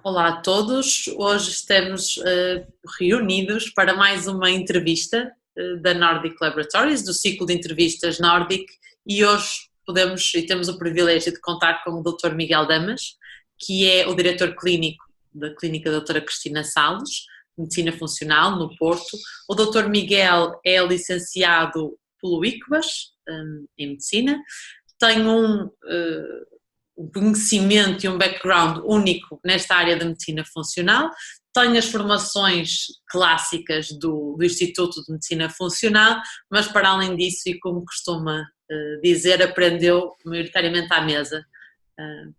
Olá a todos, hoje estamos reunidos para mais uma entrevista da Nordic Laboratories, do ciclo de entrevistas Nordic, e hoje podemos e temos o privilégio de contar com o Dr. Miguel Damas, que é o diretor clínico da Clínica Doutora Cristina Salles, Medicina Funcional, no Porto. O Dr. Miguel é licenciado pelo ICBAS, em Medicina, tem um conhecimento e um background único nesta área da medicina funcional, tem as formações clássicas do Instituto de Medicina Funcional, mas para além disso, e como costuma dizer, aprendeu maioritariamente à mesa,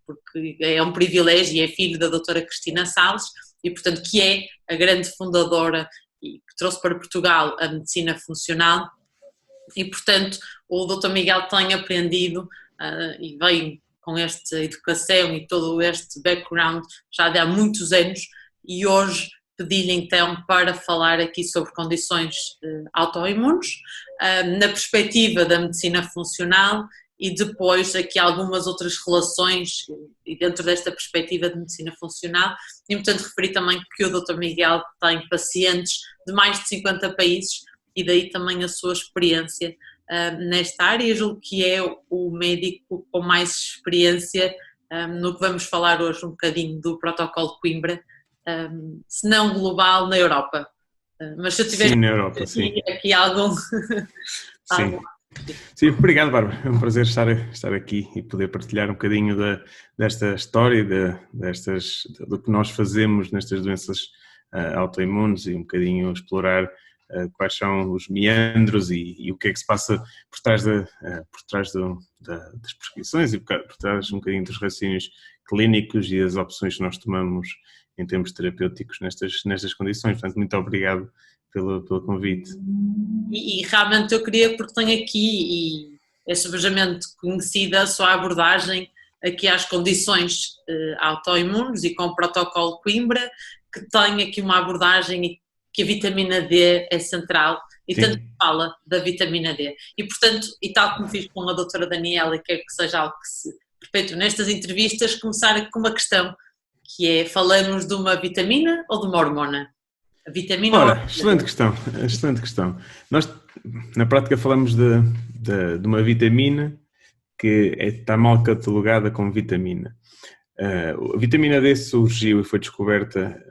porque é um privilégio e é filho da doutora Cristina Salles, e portanto que é a grande fundadora e que trouxe para Portugal a medicina funcional, e portanto o doutor Miguel tem aprendido e vem com esta educação e todo este background já de há muitos anos, e hoje pedi-lhe então para falar aqui sobre condições autoimunes, na perspectiva da medicina funcional, e depois aqui algumas outras relações e dentro desta perspectiva de medicina funcional. E portanto referi também que o Dr. Miguel tem pacientes de mais de 50 países, e daí também a sua experiência nesta área. Eu julgo que é o médico com mais experiência no que vamos falar hoje um bocadinho do protocolo Coimbra, se não global, na Europa. Mas se eu tiver Sim, na Europa, sim. aqui algum... Sim. Sim, obrigado, Bárbara. É um prazer estar aqui e poder partilhar um bocadinho desta história, do que nós fazemos nestas doenças autoimunes, e um bocadinho explorar quais são os meandros e o que é que se passa por trás, das prescrições, e por trás um bocadinho dos raciocínios clínicos e as opções que nós tomamos em termos terapêuticos nestas condições. Portanto, muito obrigado pelo convite. E realmente eu queria, porque tenho aqui, e é subejamente conhecida a sua abordagem aqui às condições autoimunes e com o protocolo Coimbra, que tem aqui uma abordagem e que a vitamina D é central, e Sim. tanto fala da vitamina D. E portanto, e tal como fiz com a doutora Daniela, e quero que seja algo que se perpetue nestas entrevistas, começar com uma questão, que é: falamos de uma vitamina ou de uma hormona? A vitamina ou a Ora, excelente questão, excelente questão. Nós, na prática, falamos de uma vitamina que está mal catalogada como vitamina. A vitamina D surgiu e foi descoberta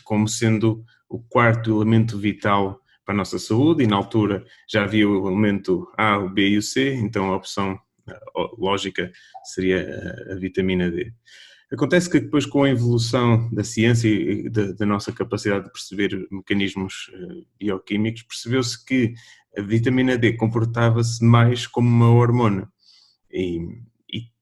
como sendo o quarto elemento vital para a nossa saúde, e na altura já havia o elemento A, o B e o C, então a opção lógica seria a vitamina D. Acontece que depois, com a evolução da ciência e da nossa capacidade de perceber mecanismos bioquímicos, percebeu-se que a vitamina D comportava-se mais como uma hormona. E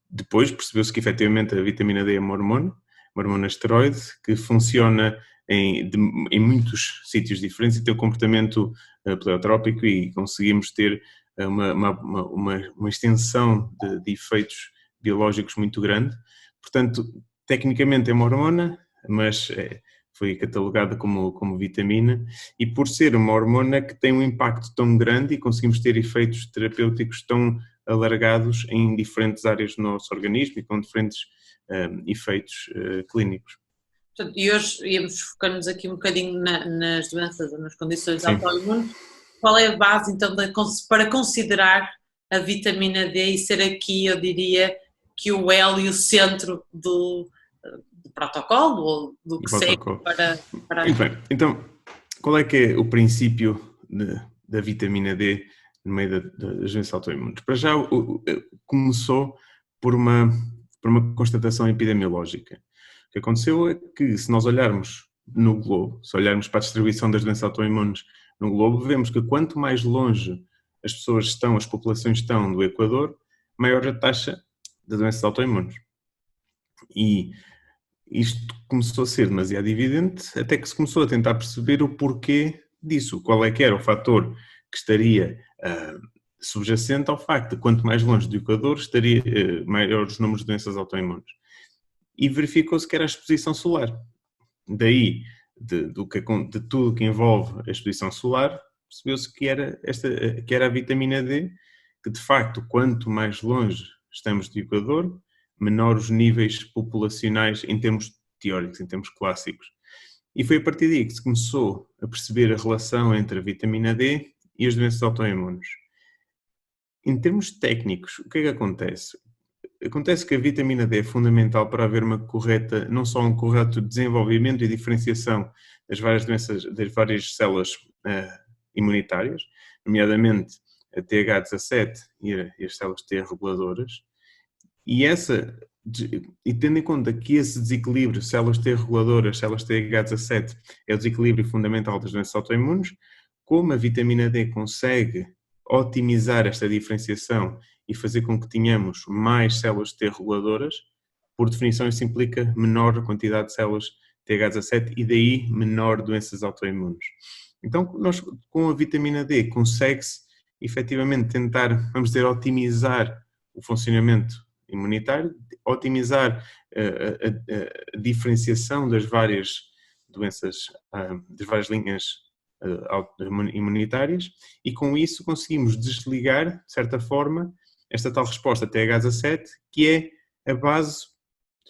depois percebeu-se que efetivamente a vitamina D é uma hormona esteroide, que funciona em muitos sítios diferentes e tem um comportamento pleiotrópico, e conseguimos ter uma extensão de efeitos biológicos muito grande. Portanto, tecnicamente é uma hormona, mas foi catalogada como vitamina, e por ser uma hormona que tem um impacto tão grande e conseguimos ter efeitos terapêuticos tão alargados em diferentes áreas do nosso organismo e com diferentes efeitos clínicos. E hoje íamos focar-nos aqui um bocadinho nas doenças ou nas condições Sim. autoimunes. Qual é a base então para considerar a vitamina D e ser aqui, eu diria, que o elo e o centro do protocolo, ou do que segue para... Muito bem. Então, qual é que é o princípio da vitamina D no meio das doenças autoimunes? Para já, começou por uma constatação epidemiológica. O que aconteceu é que, se nós olharmos no globo, se olharmos para a distribuição das doenças autoimunes no globo, vemos que quanto mais longe as pessoas estão, as populações estão do Equador, maior a taxa de doenças autoimunes. E isto começou a ser demasiado evidente, até que se começou a tentar perceber o porquê disso, qual é que era o fator que estaria subjacente ao facto de quanto mais longe do Equador estaria maiores os números de doenças autoimunes. E verificou-se que era a exposição solar. Daí, de tudo que envolve a exposição solar, percebeu-se que era a vitamina D, que de facto, quanto mais longe estamos do Equador, menor os níveis populacionais em termos teóricos, em termos clássicos. E foi a partir daí que se começou a perceber a relação entre a vitamina D e as doenças autoimunes. Em termos técnicos, o que é que acontece? Acontece que a vitamina D é fundamental para haver uma correta, não só um correto desenvolvimento e diferenciação das várias doenças, das várias células imunitárias, nomeadamente a TH17 e as células T reguladoras, e tendo em conta que esse desequilíbrio, células T reguladoras, células TH17, é o desequilíbrio fundamental das doenças autoimunes, como a vitamina D consegue otimizar esta diferenciação e fazer com que tenhamos mais células T reguladoras, por definição isso implica menor quantidade de células TH17 e daí menor doenças autoimunes. Então, nós, com a vitamina D, consegue-se efetivamente tentar, vamos dizer, otimizar o funcionamento imunitário, otimizar a diferenciação das várias doenças, das várias linhas imunitárias, e com isso conseguimos desligar, de certa forma, esta tal resposta TH17, que é a base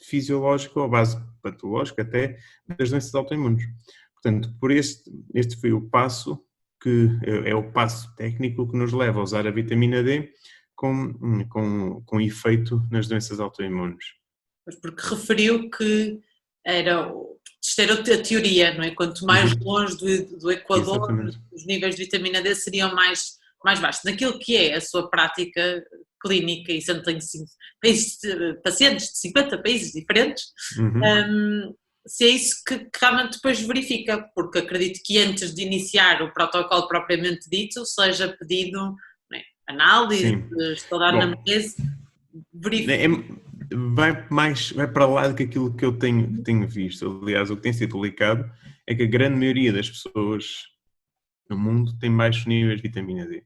fisiológica ou a base patológica até das doenças autoimunes. Portanto, este foi o passo que é o passo técnico que nos leva a usar a vitamina D com efeito nas doenças autoimunes. Porque referiu que isto era a teoria, não é? Quanto mais longe do Equador, Exatamente. os níveis de vitamina D seriam mais baixos. Naquilo que é a sua prática clínica, e sendo tem pacientes de 50 países diferentes, se é isso que realmente depois verifica, porque acredito que antes de iniciar o protocolo propriamente dito, seja pedido análise, estudar na anamnese, verifica. Vai para lá do que aquilo que eu tenho visto. Aliás, o que tem sido publicado é que a grande maioria das pessoas no mundo tem baixos níveis de vitamina D.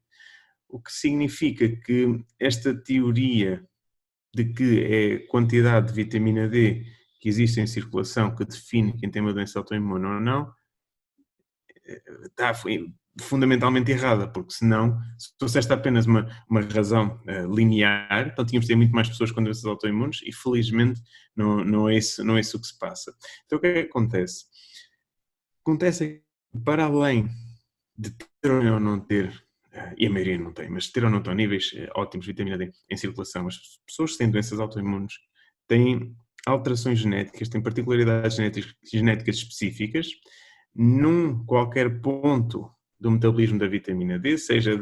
O que significa que esta teoria de que é a quantidade de vitamina D que existe em circulação que define quem tem uma doença autoimune ou não, está fundamentalmente errada, porque senão, se fosse esta apenas uma razão linear, então tínhamos de ter muito mais pessoas com doenças autoimunes e felizmente não é isso o que se passa. Então o que é que acontece? Acontece que, para além de ter ou não ter, e a maioria não tem, mas ter ou não ter níveis ótimos de vitamina D em circulação, as pessoas que têm doenças autoimunes têm alterações genéticas, têm particularidades genéticas específicas num qualquer ponto do metabolismo da vitamina D, seja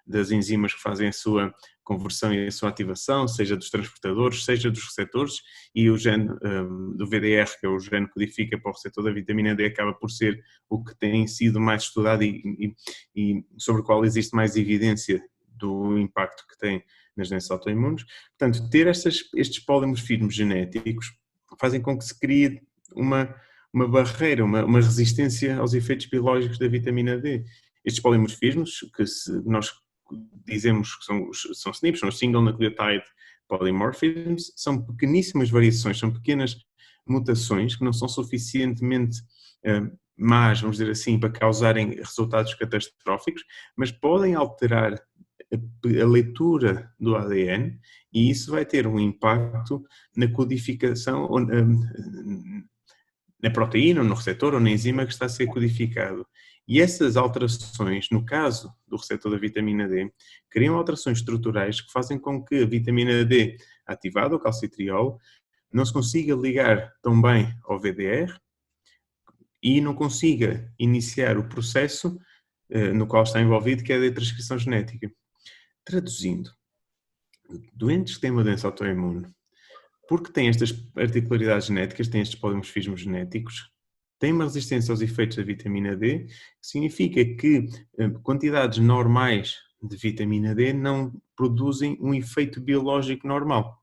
das enzimas que fazem a sua conversão e a sua ativação, seja dos transportadores, seja dos receptores, e o gene do VDR, que é o gene que codifica para o receptor da vitamina D, acaba por ser o que tem sido mais estudado e sobre o qual existe mais evidência do impacto que tem nas doenças autoimunes. Portanto, ter estes polimorfismos genéticos fazem com que se crie uma barreira, uma resistência aos efeitos biológicos da vitamina D. Estes polimorfismos, que nós dizemos que são SNPs, são Single Nucleotide Polymorphisms, são pequeníssimas variações, são pequenas mutações que não são suficientemente más, vamos dizer assim, para causarem resultados catastróficos, mas podem alterar a leitura do ADN e isso vai ter um impacto na codificação, na proteína, ou no receptor, ou na enzima que está a ser codificado. E essas alterações, no caso do receptor da vitamina D, criam alterações estruturais que fazem com que a vitamina D ativada, o calcitriol, não se consiga ligar tão bem ao VDR e não consiga iniciar o processo no qual está envolvido, que é a de transcrição genética. Traduzindo, doentes que têm uma doença autoimune, porque têm estas particularidades genéticas, têm estes polimorfismos genéticos, têm uma resistência aos efeitos da vitamina D, que significa que quantidades normais de vitamina D não produzem um efeito biológico normal.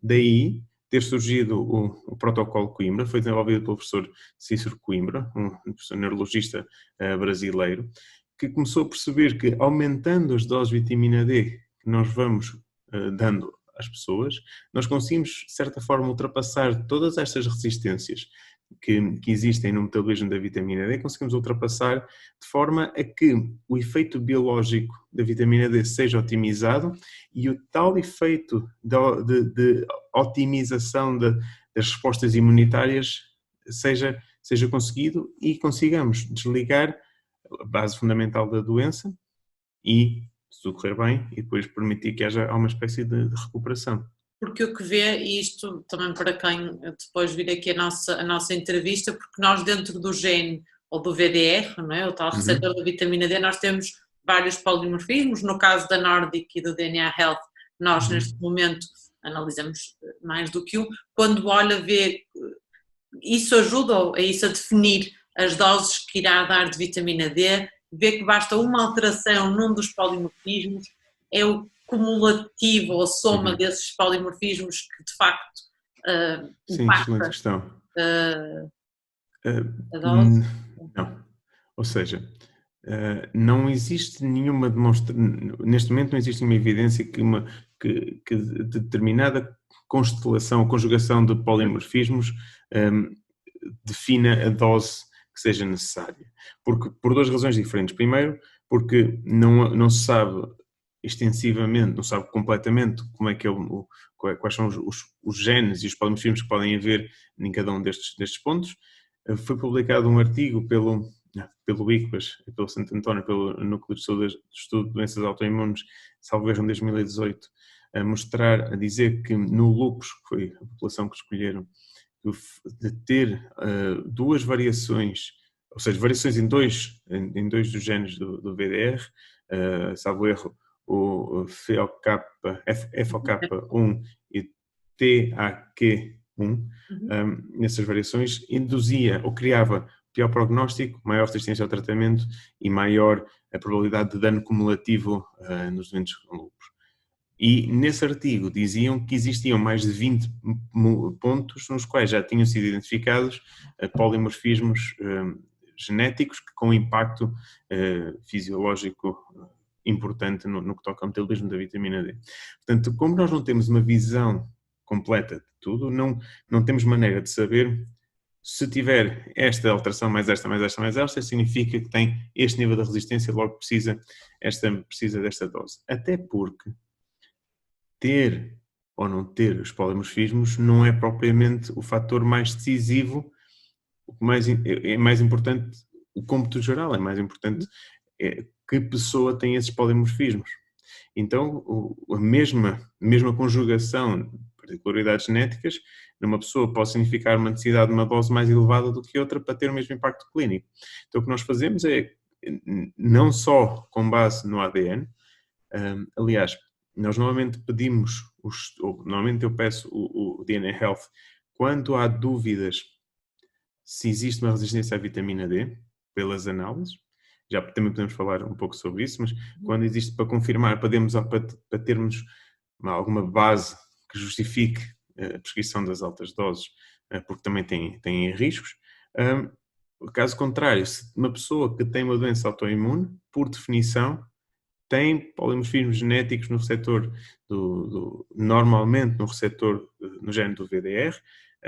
Daí ter surgido o protocolo Coimbra, foi desenvolvido pelo professor Cícero Coimbra, um professor neurologista brasileiro, que começou a perceber que aumentando as doses de vitamina D que nós vamos dando às pessoas, nós conseguimos, de certa forma, ultrapassar todas estas resistências que existem no metabolismo da vitamina D, conseguimos ultrapassar de forma a que o efeito biológico da vitamina D seja otimizado e o tal efeito de otimização das respostas imunitárias seja conseguido e consigamos desligar a base fundamental da doença e, se tudo correr bem, e depois permitir que haja uma espécie de recuperação. Porque o que vê, e isto também para quem depois vir aqui a nossa entrevista, porque nós dentro do gene ou do VDR, não é? O tal receptor da vitamina D, nós temos vários polimorfismos. No caso da Nordic e do DNA Health, nós neste momento analisamos mais do que um. Quando olha, vê, isso ajuda a isso a definir as doses que irá dar de vitamina D, vê que basta uma alteração num dos polimorfismos, é o cumulativo ou soma desses polimorfismos que de facto sim, excelente questão. A dose. Não, ou seja, não existe nenhuma demonstração, neste momento não existe nenhuma evidência que determinada constelação, conjugação de polimorfismos defina a dose que seja necessária. Por duas razões diferentes. Primeiro, porque não se sabe extensivamente, não sabe completamente como é que quais são os genes e os polimorfismos que podem haver em cada um destes pontos. Foi publicado um artigo pelo ICBAS, pelo Santo António, pelo Núcleo de Estudo de Doenças Autoimunes, salvo erro em 2018, a dizer que no lúpus, que foi a população que escolheram, de ter duas variações, ou seja, variações em dois dos genes do VDR, salvo erro, o FOK1 e TAQ1, nessas variações, induzia ou criava pior prognóstico, maior resistência ao tratamento e maior a probabilidade de dano cumulativo nos doentes com lúpus. E nesse artigo diziam que existiam mais de 20 pontos nos quais já tinham sido identificados polimorfismos genéticos com impacto fisiológico importante no que toca ao metabolismo da vitamina D. Portanto, como nós não temos uma visão completa de tudo, não temos maneira de saber se tiver esta alteração mais esta, significa que tem este nível de resistência, logo precisa desta dose. Até porque ter ou não ter os polimorfismos não é propriamente o fator mais decisivo. É mais importante o cômputo geral, é mais importante que pessoa tem esses polimorfismos. Então, a mesma conjugação de particularidades genéticas numa pessoa pode significar uma necessidade de uma dose mais elevada do que outra para ter o mesmo impacto clínico. Então, o que nós fazemos é, não só com base no ADN, aliás, nós normalmente normalmente eu peço o DNA Health quando há dúvidas se existe uma resistência à vitamina D, pelas análises. Já também podemos falar um pouco sobre isso, mas quando existe, para confirmar, para termos alguma base que justifique a prescrição das altas doses, porque também tem riscos. Caso contrário, se uma pessoa que tem uma doença autoimune, por definição, tem polimorfismos genéticos no receptor normalmente no receptor, no gene do VDR,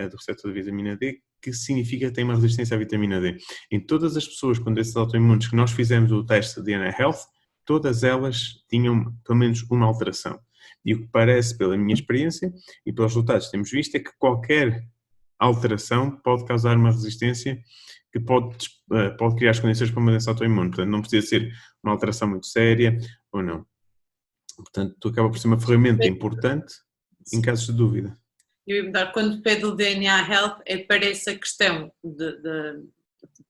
do receptor da vitamina D, que significa que tem uma resistência à vitamina D. Em todas as pessoas com doenças autoimunes que nós fizemos o teste de DNA Health, todas elas tinham pelo menos uma alteração. E o que parece, pela minha experiência e pelos resultados que temos visto, é que qualquer alteração pode causar uma resistência que pode criar as condições para uma doença autoimune. Portanto, não precisa ser uma alteração muito séria ou não. Portanto, acaba por ser uma ferramenta importante em casos de dúvida. Eu ia mudar, quando pede o DNA Health, é para essa questão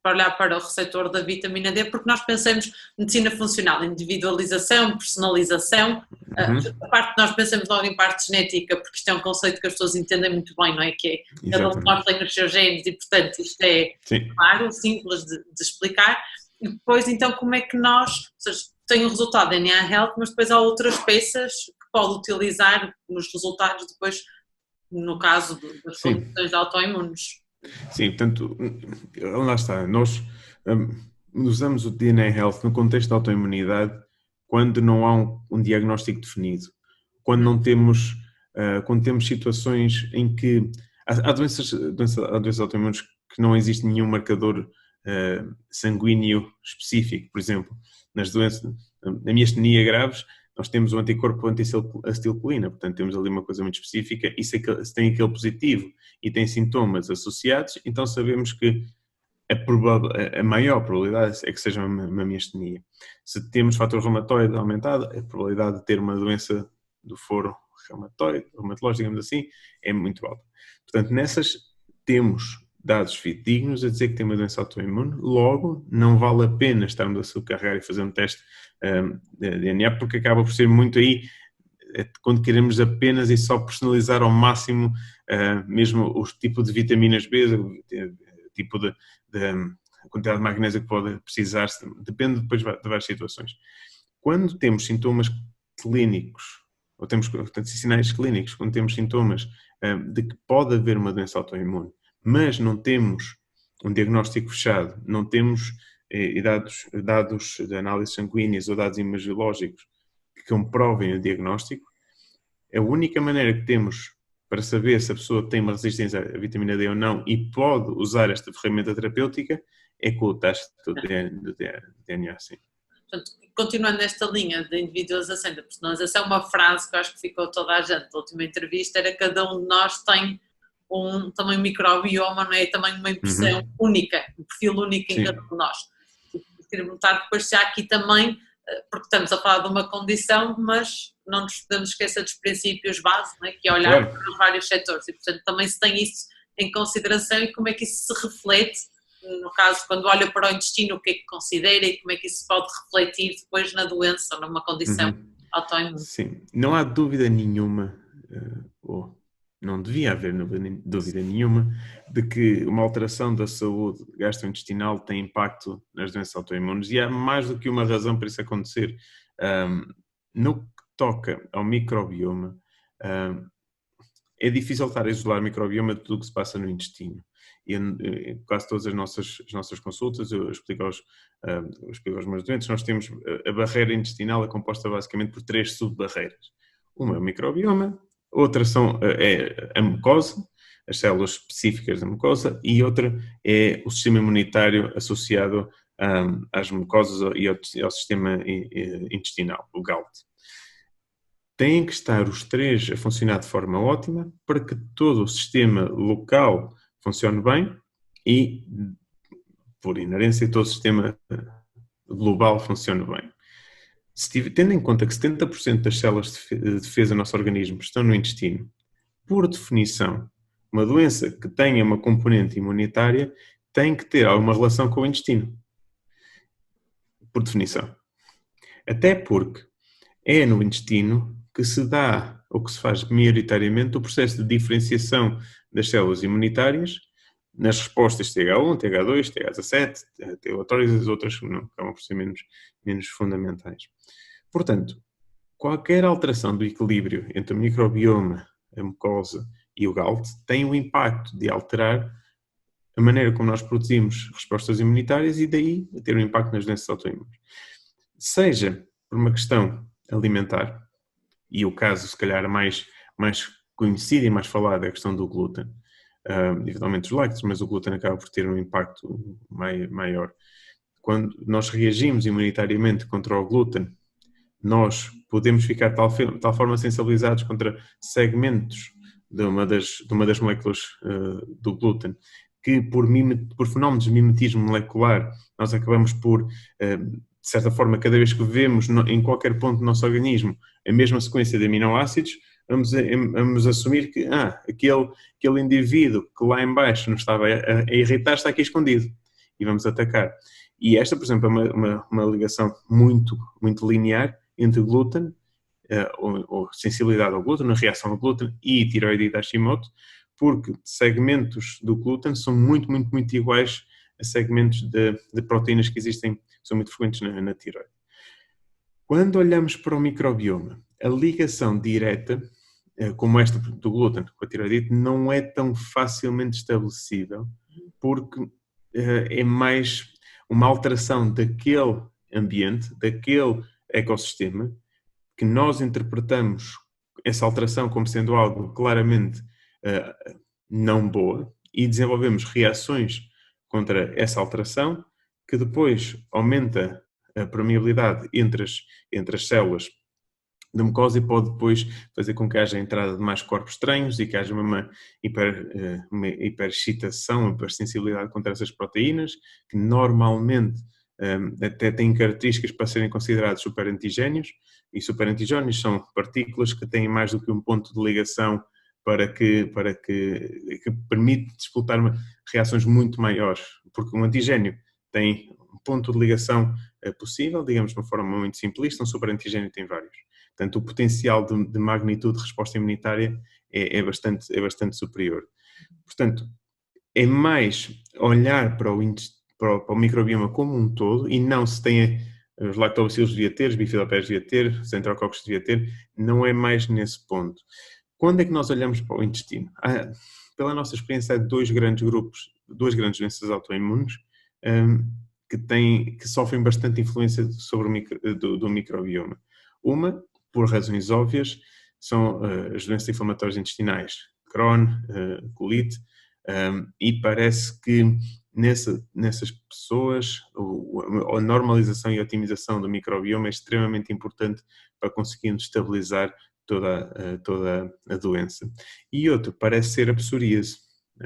para olhar para o receptor da vitamina D, porque nós pensamos medicina funcional, individualização, personalização, a parte que nós pensamos logo em parte genética, porque isto é um conceito que as pessoas entendem muito bem, não é? Que é, cada um de nós tem os seus genes e, portanto, isto é claro, simples de explicar. E depois, então, como é que nós, ou seja, tem o resultado da DNA Health, mas depois há outras peças que pode utilizar nos resultados depois, no caso das condições autoimunes. Sim, portanto, lá está, nós usamos o DNA Health no contexto da autoimunidade quando não há um diagnóstico definido, quando temos situações em que há doenças autoimunes que não existe nenhum marcador sanguíneo específico. Por exemplo, nas doenças, na miastenia graves, nós temos o anticorpo anti-acetilcolina, portanto temos ali uma coisa muito específica, e se tem aquele positivo e tem sintomas associados, então sabemos que a maior probabilidade é que seja uma miastenia. Se temos fator reumatoide aumentado, a probabilidade de ter uma doença do foro reumatológico, digamos assim, é muito alta. Portanto, nessas temos dados fidedignos a dizer que tem uma doença autoimune, logo não vale a pena estarmos a subcarregar e fazer um teste de DNA, porque acaba por ser muito aí, quando queremos apenas e só personalizar ao máximo mesmo o tipo de vitaminas B, tipo de quantidade de magnésio que pode precisar, depende depois de várias situações. Quando temos sintomas clínicos, ou temos, portanto, sinais clínicos, quando temos sintomas de que pode haver uma doença autoimune, mas não temos um diagnóstico fechado, não temos dados de análises sanguíneas ou dados imagiológicos que comprovem o diagnóstico, a única maneira que temos para saber se a pessoa tem uma resistência à vitamina D ou não e pode usar esta ferramenta terapêutica é com o teste do DNA, sim. Portanto, continuando nesta linha de individualização e da personalização, uma frase que eu acho que ficou toda a gente da última entrevista era: cada um de nós tem também um microbioma, não é? Também uma impressão única, um perfil único em cada um de nós. Queria perguntar depois se há aqui também, porque estamos a falar de uma condição, mas não nos podemos esquecer dos princípios base, não é? Que é olhar para os vários setores, e portanto também se tem isso em consideração e como é que isso se reflete, no caso, quando olha para o intestino, o que é que considera e como é que isso pode refletir depois na doença ou numa condição autoimune. Sim, não há dúvida nenhuma, não devia haver dúvida nenhuma, de que uma alteração da saúde gastrointestinal tem impacto nas doenças autoimunes, e há mais do que uma razão para isso acontecer. No que toca ao microbioma, é difícil estar a isolar o microbioma de tudo o que se passa no intestino. E em quase todas as nossas consultas, eu explico aos meus doentes, nós temos a barreira intestinal é composta basicamente por 3 subbarreiras. Uma é o microbioma, outra é a mucosa, as células específicas da mucosa, e outra é o sistema imunitário associado às mucosas e ao sistema intestinal, o GALT. Têm que estar os 3 a funcionar de forma ótima para que todo o sistema local funcione bem e, por inerência, todo o sistema global funcione bem. Tendo em conta que 70% das células de defesa do nosso organismo estão no intestino, por definição, uma doença que tenha uma componente imunitária tem que ter alguma relação com o intestino. Por definição. Até porque é no intestino que se dá, ou que se faz maioritariamente, o processo de diferenciação das células imunitárias nas respostas TH1, TH2, TH17, T-regulatórias e as outras que acabam por ser menos fundamentais. Portanto, qualquer alteração do equilíbrio entre o microbioma, a mucosa e o GALT tem o impacto de alterar a maneira como nós produzimos respostas imunitárias e daí ter um impacto nas doenças autoimunes. Seja por uma questão alimentar, e o caso se calhar mais conhecido e mais falado é a questão do glúten, eventualmente os lácteos, mas o glúten acaba por ter um impacto maior. Quando nós reagimos imunitariamente contra o glúten, nós podemos ficar de tal forma sensibilizados contra segmentos de uma das moléculas do glúten, que por fenómenos de mimetismo molecular, nós acabamos por, de certa forma, cada vez que vemos em qualquer ponto do nosso organismo a mesma sequência de aminoácidos, vamos assumir que aquele indivíduo que lá em baixo nos estava a irritar está aqui escondido e vamos atacar. E esta, por exemplo, é uma ligação muito, muito linear entre glúten, ou sensibilidade ao glúten, a reação ao glúten e tireoidite Hashimoto, porque segmentos do glúten são muito, muito, muito iguais a segmentos de proteínas que existem, são muito frequentes na tireoide. Quando olhamos para o microbioma, a ligação direta, como esta do glúten com a tireoidite, não é tão facilmente estabelecível, porque é mais uma alteração daquele ambiente, daquele ecossistema, que nós interpretamos essa alteração como sendo algo claramente não boa e desenvolvemos reações contra essa alteração que depois aumenta a permeabilidade entre as células da mucosa e pode depois fazer com que haja a entrada de mais corpos estranhos e que haja uma hiperexcitação, uma hipersensibilidade contra essas proteínas, que normalmente até têm características para serem considerados superantigénios, e superantigénios são partículas que têm mais do que um ponto de ligação que permite disputar reações muito maiores, porque um antigénio tem um ponto de ligação possível, digamos de uma forma muito simplista, um superantigénio tem vários. Portanto, o potencial de magnitude de resposta imunitária é bastante superior. Portanto, é mais olhar para o microbioma como um todo e não se tem os lactobacilos devia ter, os bifidobacterias devia ter, os enterococcus devia ter, não é mais nesse ponto. Quando é que nós olhamos para o intestino? Pela nossa experiência, há dois grandes grupos, duas grandes doenças autoimunes que sofrem bastante influência sobre do microbioma. Uma, por razões óbvias, são as doenças inflamatórias intestinais, Crohn, colite, e parece que nessas pessoas a normalização e a otimização do microbioma é extremamente importante para conseguirmos estabilizar toda a doença. E outro parece ser a psoríase,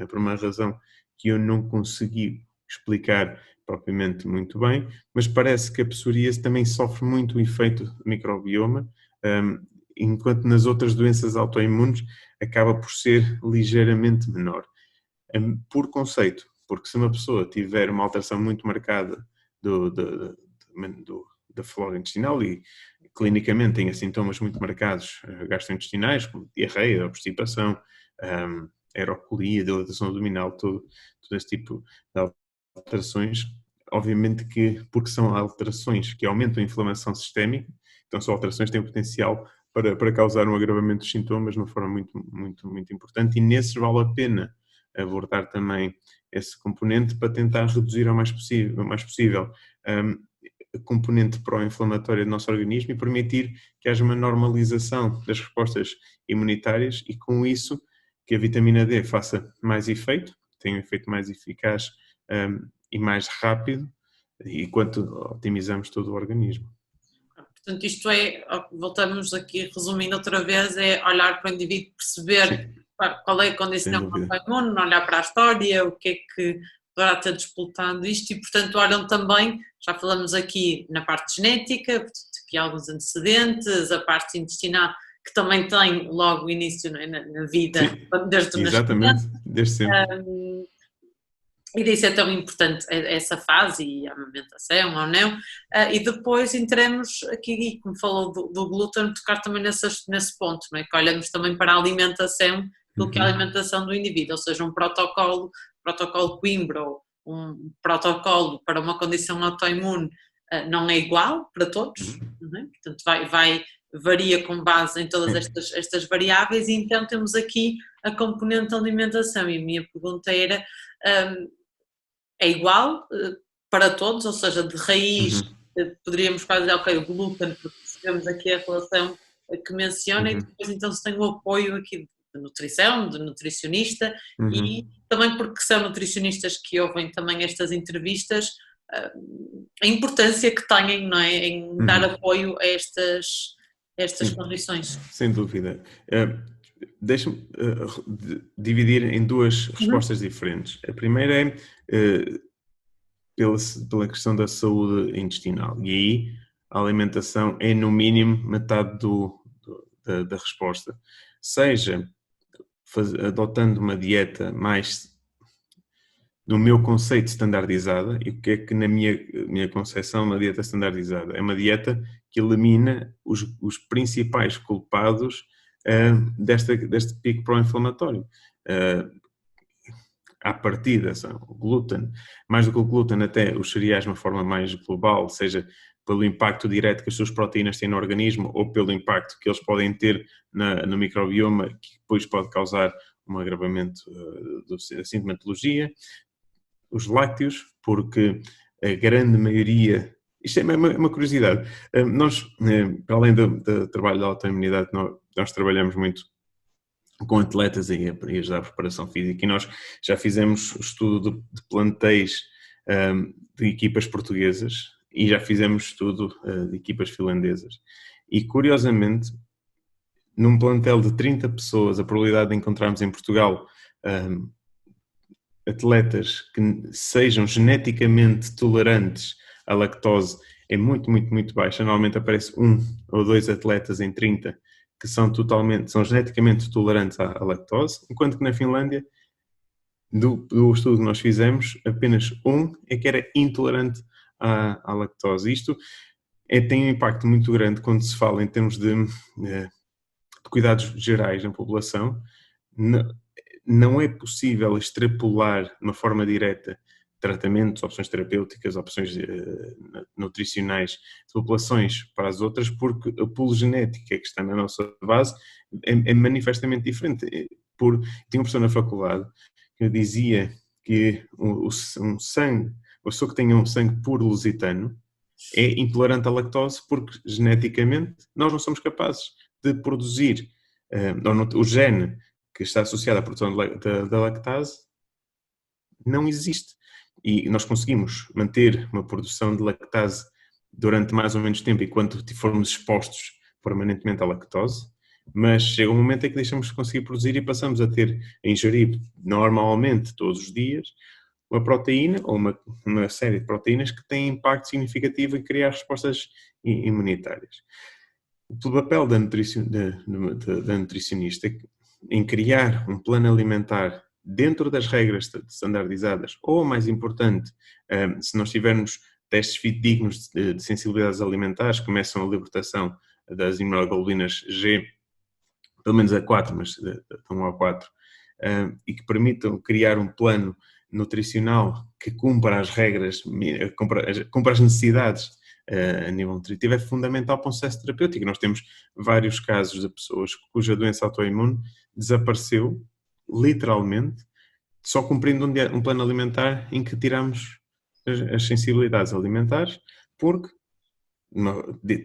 por uma razão que eu não consegui explicar propriamente muito bem, mas parece que a psoríase também sofre muito o efeito do microbioma, enquanto nas outras doenças autoimunes acaba por ser ligeiramente menor. Por conceito, porque se uma pessoa tiver uma alteração muito marcada da flora intestinal e clinicamente tenha sintomas muito marcados gastrointestinais, como diarreia, obstipação, aerocolia, dilatação abdominal, todo esse tipo de alterações, obviamente que, porque são alterações que aumentam a inflamação sistémica, então são alterações que têm o potencial para causar um agravamento dos sintomas de uma forma muito importante, e nesses vale a pena abordar também esse componente para tentar reduzir ao mais possível a componente pró-inflamatória do nosso organismo e permitir que haja uma normalização das respostas imunitárias e com isso que a vitamina D faça mais efeito, tenha um efeito mais eficaz e mais rápido, enquanto otimizamos todo o organismo. Portanto, isto é, voltamos aqui resumindo outra vez, é olhar para o indivíduo, perceber qual é a condição autoimune, olhar para a história, o que é que poderá ter disputado isto e, portanto, olham também, já falamos aqui na parte genética, portanto, aqui há alguns antecedentes, a parte intestinal, que também tem logo início na vida, desde o exatamente, desde sempre. E disso é tão importante essa fase e a amamentação ou não, e depois entramos aqui, como falou do glúten, tocar também nesse ponto, não é? Que olhamos também para a alimentação, do que a alimentação do indivíduo, ou seja, um protocolo Coimbra ou um protocolo para uma condição autoimune não é igual para todos, não é? Portanto varia com base em todas estas variáveis e então temos aqui a componente da alimentação e a minha pergunta era, é igual para todos, ou seja, de raiz poderíamos quase dizer, ok, o glúten, porque percebemos aqui a relação que menciona e depois então se tem o apoio aqui de nutrição, de nutricionista e também porque são nutricionistas que ouvem também estas entrevistas, a importância que têm, não é, em dar apoio a estas condições. Sem dúvida. Deixa-me dividir em duas respostas diferentes. A primeira é pela questão da saúde intestinal. E aí a alimentação é no mínimo metade da resposta. Seja adotando uma dieta mais, no meu conceito, standardizada, e o que é que na minha concepção uma dieta standardizada? É uma dieta que elimina os principais culpados deste pico pró-inflamatório. À partida, o glúten, mais do que o glúten, até os cereais de uma forma mais global, seja pelo impacto direto que as suas proteínas têm no organismo ou pelo impacto que eles podem ter no microbioma, que depois pode causar um agravamento da sintomatologia. Os lácteos, porque a grande maioria... Isto é uma curiosidade. Nós, para além do trabalho da autoimunidade, nós trabalhamos muito com atletas e ajudar a preparação física e nós já fizemos estudo de plantéis de equipas portuguesas e já fizemos estudo de equipas finlandesas E, curiosamente, num plantel de 30 pessoas, a probabilidade de encontrarmos em Portugal atletas que sejam geneticamente tolerantes à lactose é muito, muito, muito baixa. Normalmente aparece 1 ou 2 atletas em 30 que são geneticamente tolerantes à lactose, enquanto que na Finlândia, do estudo que nós fizemos, apenas 1 é que era intolerante à lactose. Isto tem um impacto muito grande quando se fala em termos de cuidados gerais na população. Não é possível extrapolar de uma forma direta tratamentos, opções terapêuticas, opções nutricionais de populações para as outras, porque a pool genética que está na nossa base é manifestamente diferente. Tinha uma pessoa na faculdade que dizia que a pessoa que tenha um sangue puro lusitano é intolerante à lactose porque geneticamente nós não somos capazes de produzir o gene que está associado à produção da lactase não existe. E nós conseguimos manter uma produção de lactase durante mais ou menos tempo enquanto formos expostos permanentemente à lactose, mas chega um momento em que deixamos de conseguir produzir e passamos a ingerir normalmente todos os dias uma proteína ou uma série de proteínas que têm impacto significativo em criar respostas imunitárias. O papel da nutricionista em criar um plano alimentar dentro das regras standardizadas, ou, mais importante, se nós tivermos testes fidedignos de sensibilidades alimentares, começam a libertação das imunoglobulinas G, pelo menos a 4, mas de 1 a 4, e que permitam criar um plano nutricional que cumpra as regras, cumpra as necessidades a nível nutritivo, é fundamental para um sucesso terapêutico. Nós temos vários casos de pessoas cuja doença autoimune desapareceu, literalmente, só cumprindo um plano alimentar em que tiramos as sensibilidades alimentares, porque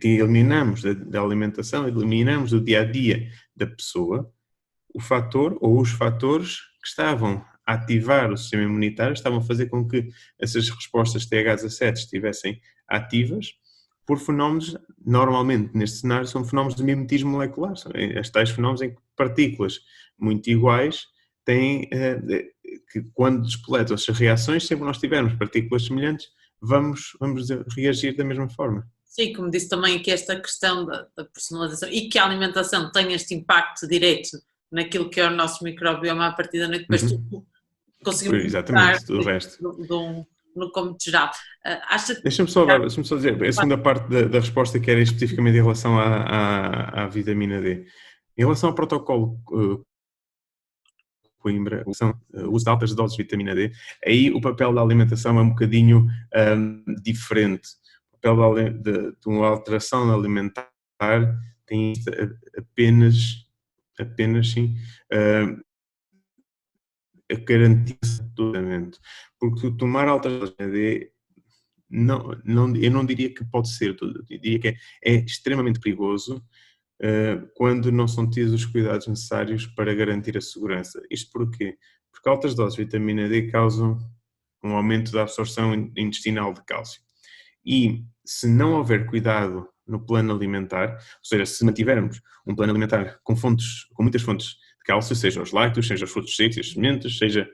eliminamos da alimentação, eliminamos do dia-a-dia da pessoa o fator ou os fatores que estavam a ativar o sistema imunitário, estavam a fazer com que essas respostas TH17 estivessem ativas por fenómenos, normalmente neste cenário, são fenómenos de mimetismo molecular, são estes tais fenómenos em que partículas muito iguais têm, que quando despoletam essas reações, sempre nós tivermos partículas semelhantes, vamos reagir da mesma forma. Sim, como disse também aqui esta questão da personalização e que a alimentação tem este impacto direto naquilo que é o nosso microbioma a partir da noite, depois conseguimos exatamente, tudo o resto. No cômputo geral. Deixa-me só dizer, a segunda parte da resposta que era especificamente em relação à vitamina D. Em relação ao protocolo Coimbra, o uso de altas doses de vitamina D, aí o papel da alimentação é um bocadinho diferente. O papel de uma alteração alimentar tem apenas sim, a garantia de tratamento. Porque tomar altas doses de D, eu não diria que pode ser, eu diria que é extremamente perigoso quando não são tidos os cuidados necessários para garantir a segurança. Isto porquê? Porque altas doses de vitamina D causam um aumento da absorção intestinal de cálcio. E se não houver cuidado no plano alimentar, ou seja, se mantivermos um plano alimentar com muitas fontes de cálcio, seja os lácteos, seja os frutos secos, as sementes, seja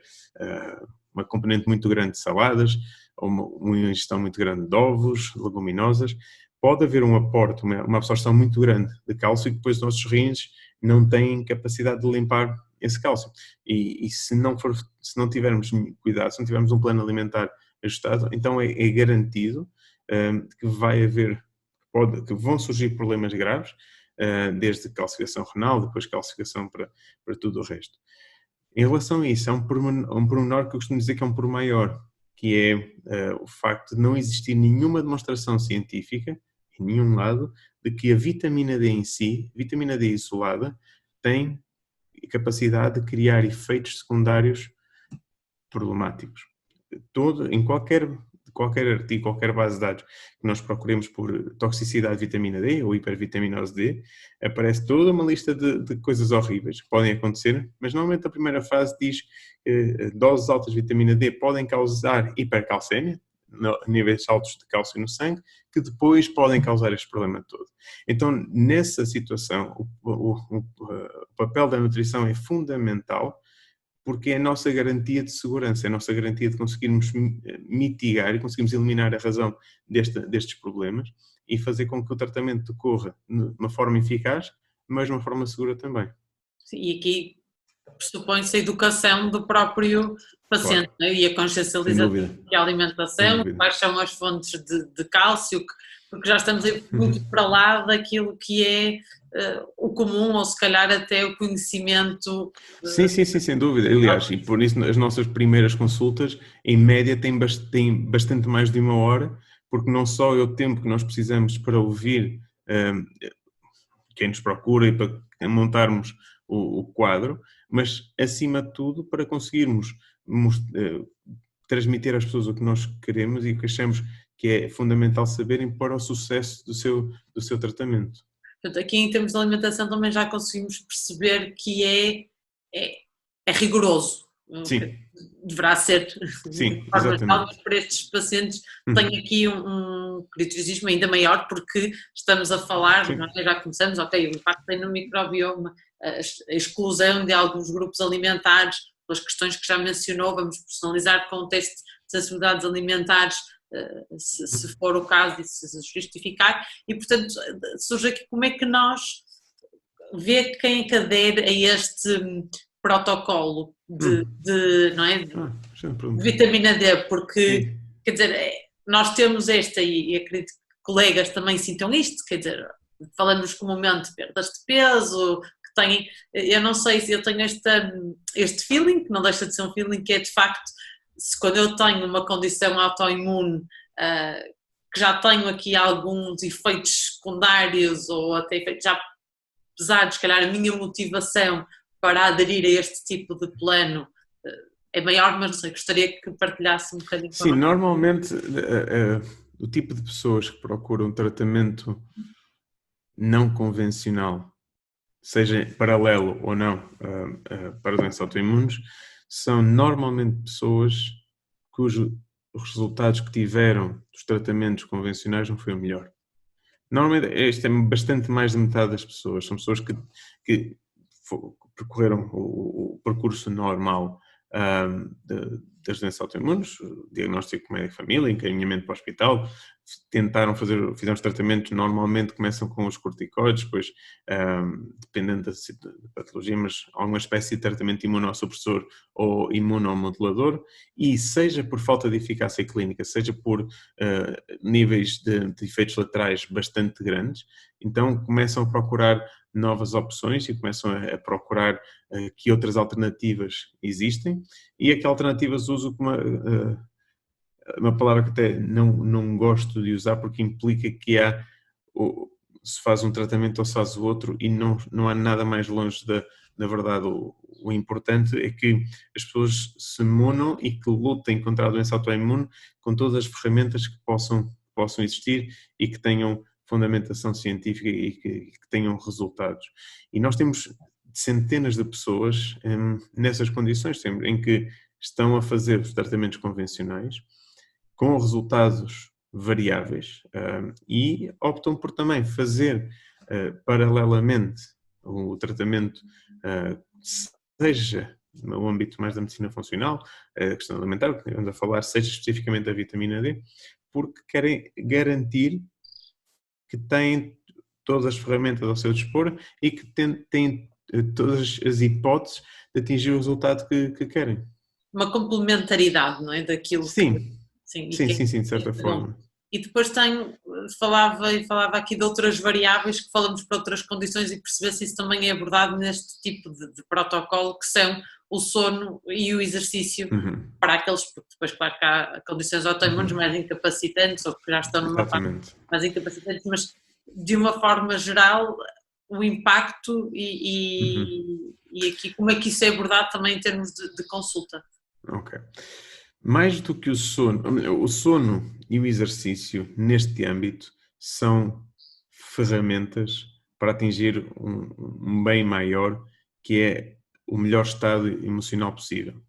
uma componente muito grande de saladas, ou uma ingestão muito grande de ovos, leguminosas, pode haver um aporte, uma absorção muito grande de cálcio e depois os nossos rins não têm capacidade de limpar esse cálcio. E se não tivermos cuidado, se não tivermos um plano alimentar ajustado, então é garantido que que vão surgir problemas graves, desde calcificação renal, depois calcificação para tudo o resto. Em relação a isso, há um pormenor que eu costumo dizer que é um pormenor maior, que é o facto de não existir nenhuma demonstração científica, em nenhum lado, de que a vitamina D em si, vitamina D isolada, tem capacidade de criar efeitos secundários problemáticos. Em qualquer artigo, qualquer base de dados que nós procuremos por toxicidade de vitamina D ou hipervitaminose D, aparece toda uma lista de coisas horríveis que podem acontecer, mas normalmente a primeira frase diz que doses altas de vitamina D podem causar hipercalcemia, níveis altos de cálcio no sangue, que depois podem causar este problema todo. Então, nessa situação, o papel da nutrição é fundamental, porque é a nossa garantia de segurança, é a nossa garantia de conseguirmos mitigar e conseguirmos eliminar a razão destes problemas e fazer com que o tratamento decorra de uma forma eficaz, mas de uma forma segura também. Sim, e aqui pressupõe-se a educação do próprio paciente, Claro. Né? E a consciencialização da alimentação, quais são as fontes de cálcio, porque já estamos muito para lá daquilo que é o comum, ou se calhar até o conhecimento. Sim, sem dúvida. Aliás, e por isso as nossas primeiras consultas, em média, têm bastante mais de 1 hora, porque não só é o tempo que nós precisamos para ouvir quem nos procura e para montarmos o quadro, mas, acima de tudo, para conseguirmos transmitir às pessoas o que nós queremos e o que achamos que é fundamental saberem para o sucesso do seu tratamento. Portanto, aqui em termos de alimentação também já conseguimos perceber que é rigoroso. Sim. Deverá ser, Sim, de forma geral, exatamente. para estes pacientes tenho aqui um criteriosismo ainda maior, porque estamos a falar, já começamos, ok, o impacto tem no microbioma, a exclusão de alguns grupos alimentares, pelas questões que já mencionou, vamos personalizar com o teste de sensibilidades alimentares, se for o caso e se justificar, e portanto surge aqui como é que nós vê quem é que adere a este protocolo não é? De vitamina D, porque quer dizer, nós temos esta e acredito que colegas também sintam isto, quer dizer, falamos comumente de perdas de peso, que têm, eu não sei se eu tenho este feeling, que não deixa de ser um feeling, que é de facto, quando eu tenho uma condição autoimune, que já tenho aqui alguns efeitos secundários ou até efeitos já pesados, se calhar a minha motivação para aderir a este tipo de plano é maior, mas não sei, gostaria que partilhasse um bocadinho. Sim, normalmente o tipo de pessoas que procuram tratamento não convencional, seja paralelo ou não para doenças autoimunes, são normalmente pessoas cujos resultados que tiveram dos tratamentos convencionais não foi o melhor. Normalmente, este é bastante mais de metade das pessoas. São pessoas que percorreram o percurso normal das doenças autoimunes, diagnóstico médico de família, encaminhamento para o hospital, fizeram os tratamentos, normalmente começam com os corticoides, depois, dependendo da patologia, mas alguma espécie de tratamento imunossupressor ou imunomodulador, e seja por falta de eficácia clínica, seja por níveis de efeitos laterais bastante grandes, então começam a procurar novas opções e começam a procurar que outras alternativas existem, e aquelas alternativas uso como uma palavra que até não gosto de usar, porque implica que se faz um tratamento ou se faz o outro, e não há nada mais longe da verdade. O importante é que as pessoas se munam e que lutem contra a doença autoimune com todas as ferramentas que possam existir e que tenham fundamentação científica e que tenham resultados. E nós temos centenas de pessoas nessas condições, em que estão a fazer os tratamentos convencionais com resultados variáveis e optam por também fazer paralelamente o tratamento, seja no âmbito mais da medicina funcional, a questão alimentar, que estamos a falar, seja especificamente da vitamina D, porque querem garantir que têm todas as ferramentas ao seu dispor e que têm todas as hipóteses de atingir o resultado que querem. Uma complementaridade, não é? Daquilo sim. Sim, de certa forma. E depois falava aqui de outras variáveis que falamos para outras condições e perceber se isso também é abordado neste tipo de protocolo, que são o sono e o exercício para aqueles, porque depois claro que há condições autoimunes mais incapacitantes ou que já estão numa fase mais incapacitantes, mas de uma forma geral o impacto e aqui como é que isso é abordado também em termos de consulta. Ok. Mais do que o sono e o exercício neste âmbito são ferramentas para atingir um bem maior, que é o melhor estado emocional possível.